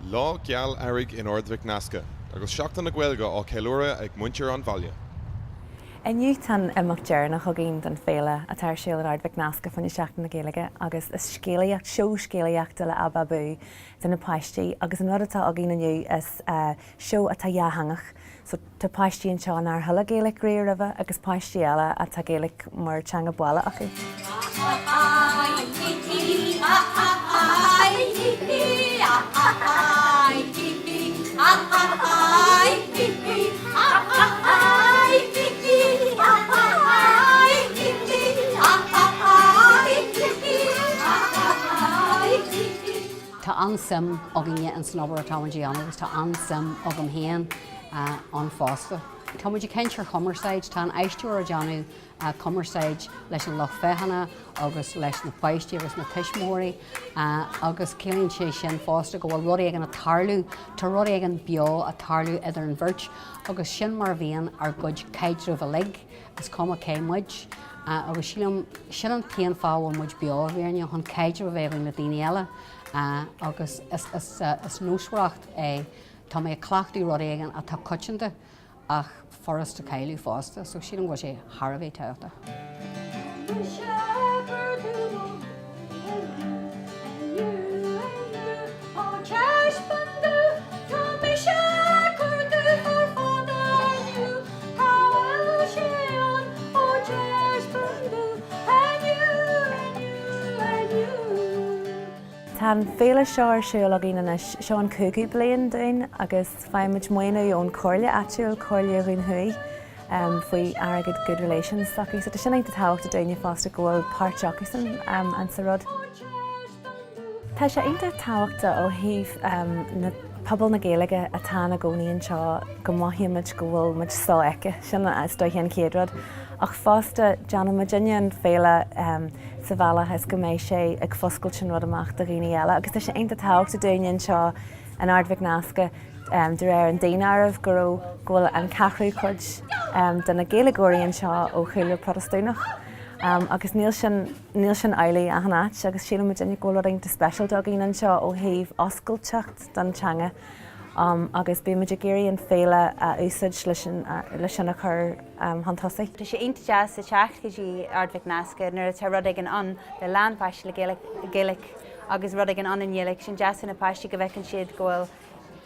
Lá geal airigh in Ordmhic Nasca, agus seachtain na Gaeilge ó Ceiliúradh ag muintear an bhaile. Iniu tan imach dearnach a gin den féile a tar síl an Ordmhic Nasca fan seachtain na Gaeilge agus is scéalaíocht, seo scéalaíocht de le Ababú den na páistí agus an rudatá a gin aniu is seo atá dhearthangach. So tá páistí an seo an arthala Gaelic riamh agus páistí eile atá Gaelic mar teanga buala acu. Tá ansam agin an snobbar táhaidí agus tá ansam agam héan an fásta. Tá muidir cinir chumarsaid tá éistúir a deanú cumarsaid leis an loch fehanna agus leis na páistí agus na tuismóirí agus céann sé sin fásta go bhfuil rudí ag an tarlú tá rudí ag an beo a tarlú idir an bhirt agus sin mar bhíon ar gcuid céidrúh a lig is cuma céimmuid agus sin an taon fáhfuil muid beo bhíarne chun céidrúh bhéh na daine eile agus is nósreacht é tá mé clachtaí rudí agan a tá coitianta ach forrasta céilú fásta, so sin an bhfuil sé Tharbh teachta. Tá féile seoir siúil a gine seo an cúgu blion dain agus feimid muoine ón choirle atúil choirle roin thuí faoi airgid good relations sací, so sin ag táhacht a daine fásta gohfuil páirteachas an sa rud. Tá sé aonanta táhachta ó thaobh na pobl na Gaeilge atá na gcónaíonn seo go maithimid go bhfuil muid sáice sin stoithéan céadrad ach fásta deanna Virginia an féile sa bhela has go méid sé ag foscail sin rud amach do riine eile, agus tá sé aonanta táhachta daoine seo an Ordmhic Nasca de réir an daine arbh go raibh ghfuil an cathrú chuid den na Gaeilgeoiríonn seo ó chuile protestúnach. Agus níl sin ealaí a hanaat agus sílam Virginia ggóil aonanta speisial do gin an seo ó thaobh oscailteacht don teanga agus bí muidir géirí an féile úsáid lei sin a chur hantasaí. Tá sé aonanta jazz sa teach go dtí Ordmhic Nasca nuair tá rud ag an le leanpáistí le Gaelic agus rud ag an an dhéalaigh sin jazz na páistí go bhfeiceann siad ghfuil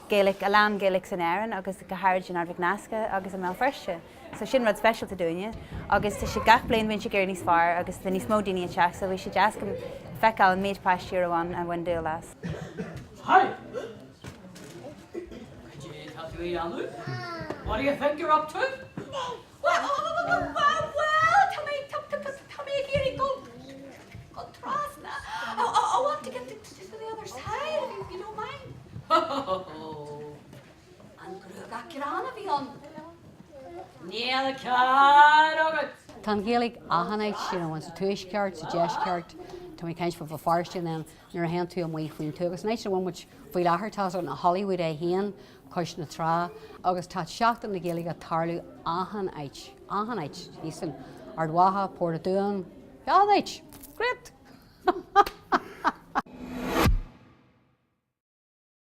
Gaelic a lean Gaelic san éireann agus go háirid an Ordmhic Nasca agus an mé freiste. So sin rud special to doine agus tá sé gach blion bhain sé gur níos fearr agus tá níos mó daoine teach, so bhí sé jazz go feiceáil an méid páistí amháin a bhain dú las. Hi! What do you think you're up to? Well, tell me again, go trasna. I want to get to the other side, if you don't mind. And grúga kirana bhíon. Níl ceart Tá Gaelic ahanait sin bhain sa tuais ceart, sa deis ceart, tá mé caiint fa farstin an nuair a hen tú an mhaoich faoin tú agus nééis bhain muid faoi láthartá na Holywood-H264 cois na trá agus tá seachtain na Gaeilge a tarlú ahanait níos ar dwatha, Port of Doon, Great!